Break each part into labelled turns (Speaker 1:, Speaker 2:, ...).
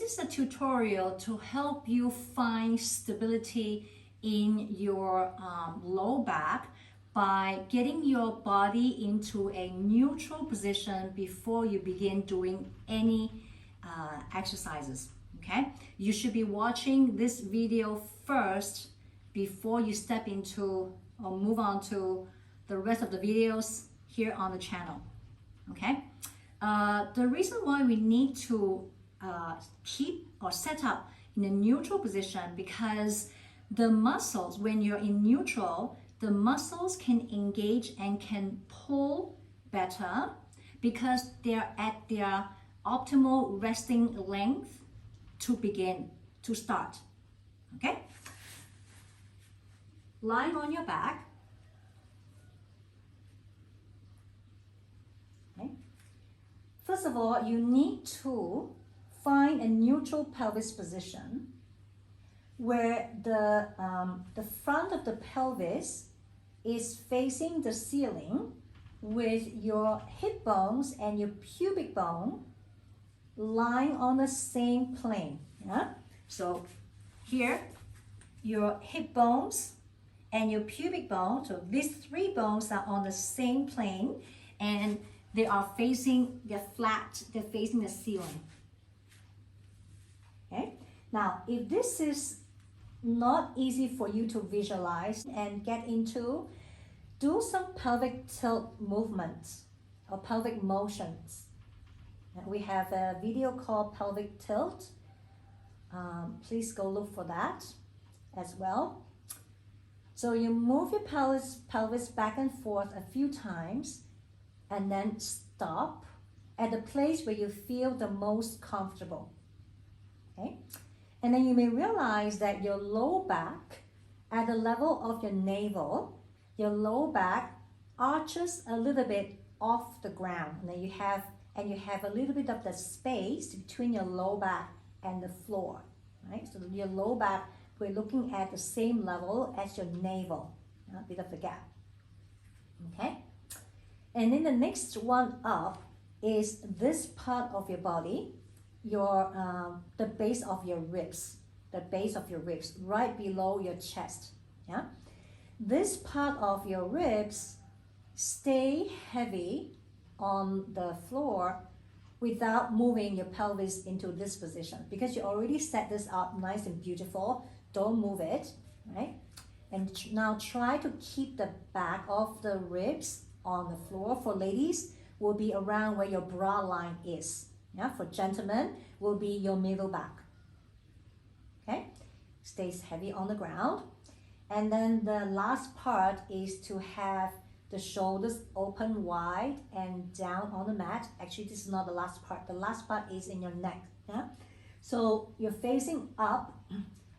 Speaker 1: is a tutorial to help you find stability in your low back by getting your body into a neutral position before you begin doing any exercises. Okay, you should be watching this video first before you step into or move on to the rest of the videos here on the channel. Okay, the reason why we need to keep or set up in a neutral position, because the muscles, when you're in neutral, the muscles can engage and can pull better because they're at their optimal resting length to start. Okay? Lying on your back. Okay. First of all, you need to find a neutral pelvis position where the front of the pelvis is facing the ceiling with your hip bones and your pubic bone lying on the same plane. Yeah? So here, your hip bones and your pubic bone, so these three bones are on the same plane and they're flat, they're facing the ceiling. Okay? Now, if this is not easy for you to visualize and get into, do some pelvic tilt movements or pelvic motions. We have a video called pelvic tilt. Please go look for that as well. So you move your pelvis back and forth a few times and then stop at the place where you feel the most comfortable. Okay? And then you may realize that your low back, at the level of your navel, your low back arches a little bit off the ground. And then you have a little bit of the space between your low back and the floor. Right? So your low back, we're looking at the same level as your navel, a bit of the gap. Okay? And then the next one up is this part of your body, the base of your ribs, right below your chest. Yeah, this part of your ribs stay heavy on the floor without moving your pelvis into this position, because you already set this up nice and beautiful. Don't move it, right? And now try to keep the back of the ribs on the floor. For ladies, will be around where your bra line is. Yeah, for gentlemen, will be your middle back. Okay, stays heavy on the ground. And then the last part is to have the shoulders open wide and down on the mat. Actually, this is not the last part. The last part is in your neck. Yeah, so you're facing up,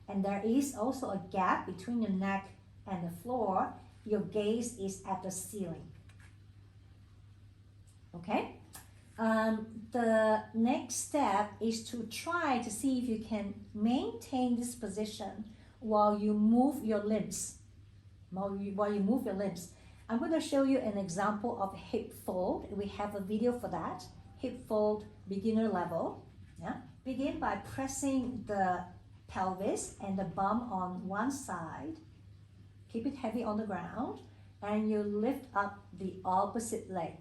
Speaker 1: and there is also a gap between your neck and the floor. Your gaze is at the ceiling. Okay. The next step is to try to see if you can maintain this position while you move your limbs. While you move your limbs. I'm going to show you an example of hip fold. We have a video for that. Hip fold, beginner level. Yeah. Begin by pressing the pelvis and the bum on one side. Keep it heavy on the ground. And you lift up the opposite leg.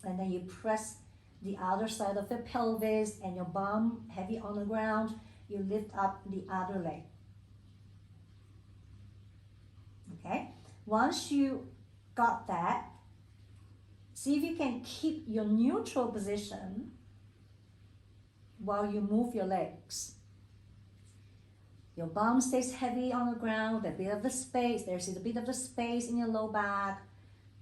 Speaker 1: And then you press the other side of the pelvis and your bum heavy on the ground. You lift up the other leg. Okay, once you got that, see if you can keep your neutral position while you move your legs. Your bum stays heavy on the ground, a bit of the space, there's a bit of the space in your low back.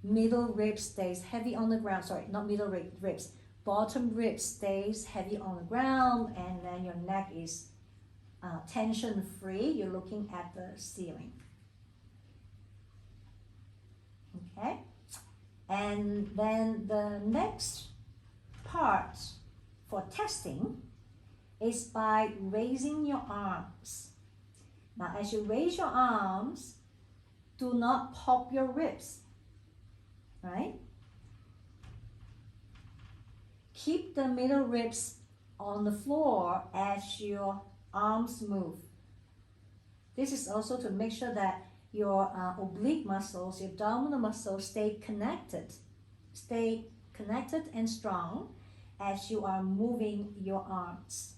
Speaker 1: Middle rib stays heavy on the ground, sorry, not middle ribs. Bottom rib stays heavy on the ground, and then your neck is tension free. You're looking at the ceiling. Okay, and then the next part for testing is by raising your arms. Now, as you raise your arms, do not pop your ribs. Right? keep the middle ribs on the floor as your arms move. This is also to make sure that your oblique muscles, your abdominal muscles stay connected and strong as you are moving your arms.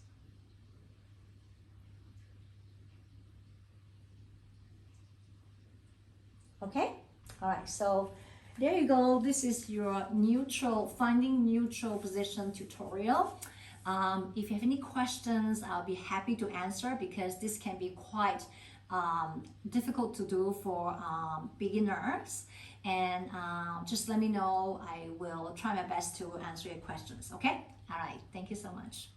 Speaker 1: Okay, all right, so there you go. This is your finding neutral position tutorial. If you have any questions, I'll be happy to answer, because this can be quite difficult to do for beginners. And just let me know. I will try my best to answer your questions. Okay, all right, thank you so much.